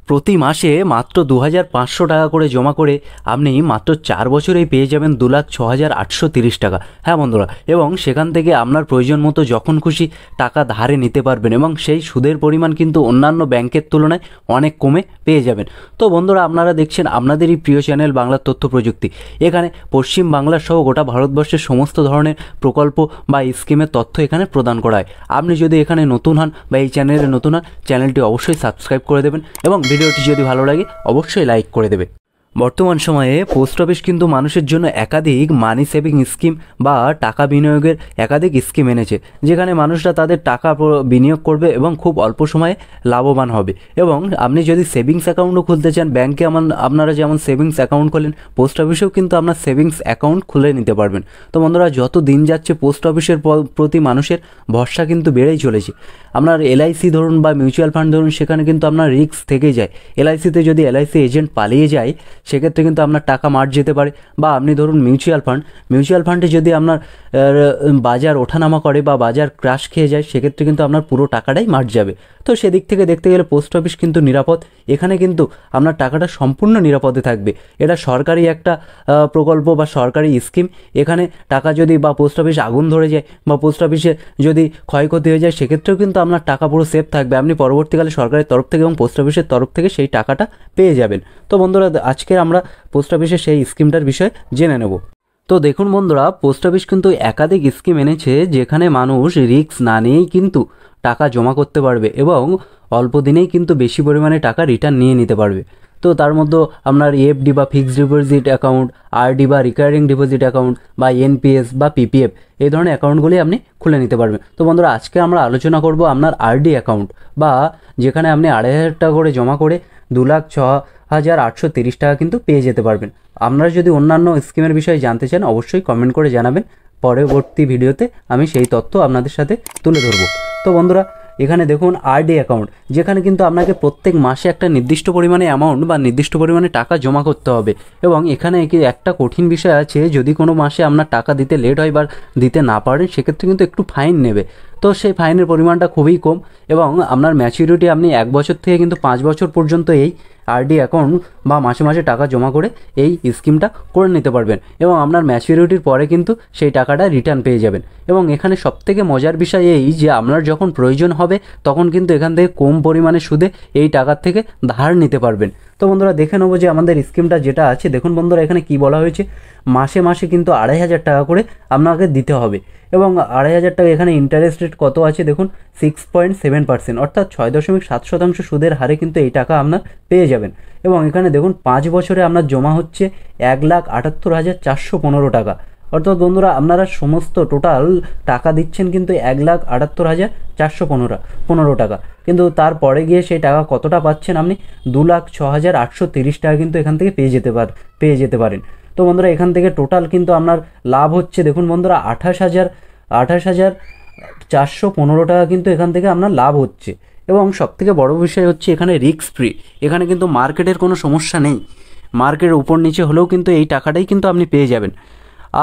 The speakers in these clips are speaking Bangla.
প্রতি মাসে মাত্র 2500 টাকা করে জমা করে আপনি মাত্র 4 বছরেই পেয়ে যাবেন 2,06,830 টাকা। হ্যাঁ বন্ধুরা, এবং সেখান থেকে আপনার প্রয়োজন মতো যখন খুশি টাকা ধারে নিতে পারবেন এবং সেই সুদের পরিমাণ কিন্তু অন্যান্য ব্যাংকের তুলনায় অনেক কমে পেয়ে যাবেন। তো বন্ধুরা, আপনারা দেখছেন আপনাদেরই প্রিয় চ্যানেল বাংলার তথ্য প্রযুক্তি। এখানে পশ্চিম বাংলার সহ গোটা ভারতবর্ষের সমস্ত ধরনের প্রকল্প বা স্কিমের তথ্য এখানে প্রদান করা হয়। আপনি যদি এখানে নতুন হন বা এই চ্যানেলে নতুন হন, চ্যানেলটি অবশ্যই সাবস্ক্রাইব করে দেবেন এবং ভিডিওটি যদি ভালো লাগে অবশ্যই লাইক করে দেবে। বর্তমান সময়ে পোস্ট অফিস কিন্তু মানুষের জন্য একাধিক মানি সেভিং স্কিম বা টাকা বিনিয়োগের একাধিক স্কিম এনেছে, যেখানে মানুষরা তাদের টাকা বিনিয়োগ করবে এবং খুব অল্প সময়ে লাভবান হবে। এবং আপনি যদি সেভিংস অ্যাকাউন্টও খুলতে চান, ব্যাংকে আপনারা যেমন সেভিংস অ্যাকাউন্ট খোলেন, পোস্ট অফিসেও কিন্তু আপনার সেভিংস অ্যাকাউন্ট খুলে নিতে পারবেন। তো বন্ধুরা, যত দিন যাচ্ছে পোস্ট অফিসের প্রতি মানুষের ভরসা কিন্তু বেড়েই চলেছে। আপনার এলআইসি ধরুন বা মিউচুয়াল ফান্ড ধরুন, সেখানে কিন্তু আপনার রিস্ক থেকেই যায়। এলআইসিতে যদি এলআইসি এজেন্ট পালিয়ে যায়, সেক্ষেত্রে কিন্তু আপনার টাকা মার যেতে পারে। বা আপনি ধরুন মিউচুয়াল ফান্ডে যদি আপনার বাজার ওঠানামা করে বা বাজার ক্রাশ খেয়ে যায়, সেক্ষেত্রে কিন্তু আপনার পুরো টাকাটাই মার যাবে। তো সেদিক থেকে দেখতে গেলে পোস্ট অফিস কিন্তু নিরাপদ। এখানে কিন্তু আপনার টাকাটা সম্পূর্ণ নিরাপদে থাকবে। এটা সরকারি একটা প্রকল্প বা সরকারি স্কিম। এখানে টাকা যদি বা পোস্ট অফিসে আগুন ধরে যায় বা পোস্ট অফিসে যদি ক্ষয়ক্ষতি হয়ে যায়, সেক্ষেত্রেও কিন্তু আপনার টাকা পুরো সেফ থাকবে। আপনি পরবর্তীকালে সরকারের তরফ থেকে এবং পোস্ট অফিসের তরফ থেকে সেই টাকাটা পেয়ে যাবেন। তো বন্ধুরা, আজকে আমরা পোস্ট অফিসের সেই স্কিমটার বিষয়ে জেনে নেব। তো দেখুন বন্ধুরা, পোস্ট অফিস কিন্তু একাধিক স্কিম এনেছে, যেখানে মানুষ রিস্ক না নিয়েই কিন্তু টাকা জমা করতে পারবে এবং অল্প দিনেই কিন্তু বেশি পরিমাণে টাকা রিটার্ন নিয়ে নিতে পারবে। তো তার মধ্যে আপনার এফডি বা ফিক্সড ডিপোজিট অ্যাকাউন্ট, আরডি বা রিকারিং ডিপোজিট অ্যাকাউন্ট বা এনপিএস বা পিপিএফ, এই ধরনের অ্যাকাউন্টগুলি আপনি খুলে নিতে পারবেন। তো বন্ধুরা, আজকে আমরা আলোচনা করব আপনার আরডি অ্যাকাউন্ট, বা যেখানে আপনি 2,500 টাকা করে জমা করে 2,06,830 টাকা কিন্তু পেয়ে যেতে পারবেন। আপনারা যদি অন্যান্য স্কিমের বিষয়ে জানতে চান, অবশ্যই কমেন্ট করে জানাবেন। পরবর্তী ভিডিওতে আমি সেই তথ্য আপনাদের সাথে তুলে ধরব। তো বন্ধুরা, এখানে দেখুন আরডি অ্যাকাউন্ট, যেখানে কিন্তু আপনাকে প্রত্যেক মাসে একটা নির্দিষ্ট পরিমাণে অ্যামাউন্ট বা নির্দিষ্ট পরিমাণে টাকা জমা করতে হবে। এবং এখানে একটা কঠিন বিষয় আছে, যদি কোনো মাসে আপনার টাকা দিতে লেট হয় বা দিতে না পারেন, সেক্ষেত্রে কিন্তু একটু ফাইন নেবে। তো সেই ফাইনের পরিমাণটা খুবই কম এবং আপনার ম্যাচুরিটি আপনি 1 বছর থেকে কিন্তু 5 বছর পর্যন্ত এই আরডি অ্যাকাউন্ট বা মাসে মাসে টাকা জমা করে এই স্কিমটা করে নিতে পারবেন এবং আপনার ম্যাচুরিটির পরে কিন্তু সেই টাকাটা রিটার্ন পেয়ে যাবেন। এবং এখানে সবথেকে মজার বিষয় এই যে আপনার যখন প্রয়োজন হবে, তখন কিন্তু এখান থেকে কম পরিমাণে সুদে এই টাকার থেকে ধার নিতে পারবেন। তো বন্ধুরা, দেখে নেবো যে আমাদের স্কিমটা যেটা আছে। দেখুন বন্ধুরা, এখানে কি বলা হয়েছে, মাসে মাসে কিন্তু 2,500 টাকা করে আপনাকে দিতে হবে এবং 2,500 টাকা এখানে ইন্টারেস্ট রেট কত আছে দেখুন, 6.7%, অর্থাৎ 6.7% সুদের হারে কিন্তু এই টাকা আপনার পেয়ে যাবেন। এবং এখানে দেখুন 5 বছরে আপনার জমা হচ্ছে 1,78,415 টাকা। অর্থাৎ বন্ধুরা, আপনারা সমস্ত টোটাল টাকা দিচ্ছেন কিন্তু 1,78,415 টাকা, কিন্তু তারপরে গিয়ে সেই টাকা কতটা পাচ্ছেন আপনি, 2,06,830 টাকা কিন্তু এখান থেকে পেয়ে যেতে পারেন। তো বন্ধুরা, এখান থেকে টোটাল কিন্তু আপনার লাভ হচ্ছে দেখুন বন্ধুরা 28,415 টাকা কিন্তু এখান থেকে আপনার লাভ হচ্ছে। এবং সবথেকে বড় বিষয় হচ্ছে এখানে রিস্ক ফ্রি। এখানে কিন্তু মার্কেটের কোনো সমস্যা নেই, মার্কেটের উপর নিচে হলেও কিন্তু এই টাকাটাই কিন্তু আপনি পেয়ে যাবেন।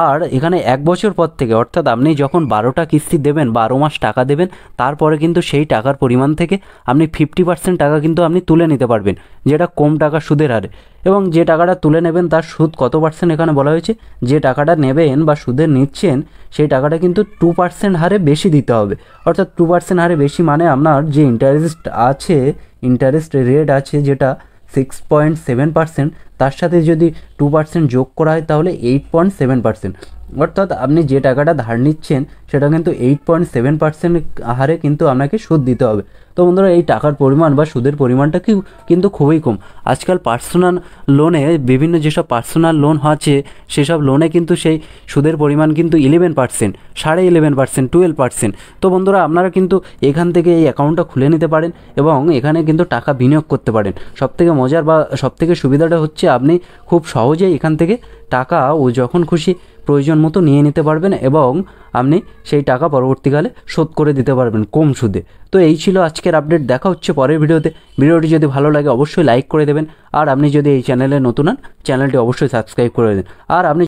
আর এখানে 1 বছর পর থেকে, অর্থাৎ আপনি যখন 12টা কিস্তি দেবেন, 12 মাস টাকা দেবেন, তারপরে কিন্তু সেই টাকার পরিমাণ থেকে আপনি 50% টাকা কিন্তু আপনি তুলে নিতে পারবেন, যেটা কম টাকা সুদের হারে। এবং যে টাকাটা তুলে নেবেন তার সুদ কত পার্সেন্ট এখানে বলা হয়েছে, যে টাকাটা নেবেন বা সুদে নিচ্ছেন সেই টাকাটা কিন্তু 2% হারে বেশি দিতে হবে। অর্থাৎ 2% হারে বেশি মানে আপনার যে ইন্টারেস্ট রেট আছে যেটা 6.7%, তার সাথে যদি 2% যোগ করা হয় তাহলে 8.7%। অর্থাৎ আপনি যে টাকাটা ধার নিচ্ছেন সেটা কিন্তু 8.7% হারে কিন্তু আপনাকে সুদ দিতে হবে। তো বন্ধুরা, এই টাকার পরিমাণ বা সুদের পরিমাণটা কিন্তু খুবই কম। আজকাল পার্সোনাল লোনে, বিভিন্ন যেসব পার্সোনাল লোন আছে, সেসব লোনে কিন্তু সেই সুদের পরিমাণ কিন্তু 11%, 11.5%, 12%। তো বন্ধুরা, আপনারা কিন্তু এখান থেকে এই অ্যাকাউন্টটা খুলে নিতে পারেন এবং এখানে কিন্তু টাকা বিনিয়োগ করতে পারেন। সবথেকে মজার বা সবথেকে সুবিধাটা হচ্ছে আপনি খুব সহজেই এখান থেকে টাকা যখন খুশি প্রয়োজন মতো নিয়ে নিতে পারবেন এবং আপনি সেই টাকা পরবর্তীকালে শোধ করে দিতে পারবেন কম সুদে। তো এই ছিল আজকের আপডেট। দেখা হচ্ছে পরের ভিডিওতে। ভিডিওটি যদি ভালো লাগে অবশ্যই লাইক করে দেবেন, আর আপনি যদি এই চ্যানেলে নতুন হন, চ্যানেলটি অবশ্যই সাবস্ক্রাইব করে দেবেন। আর আপনি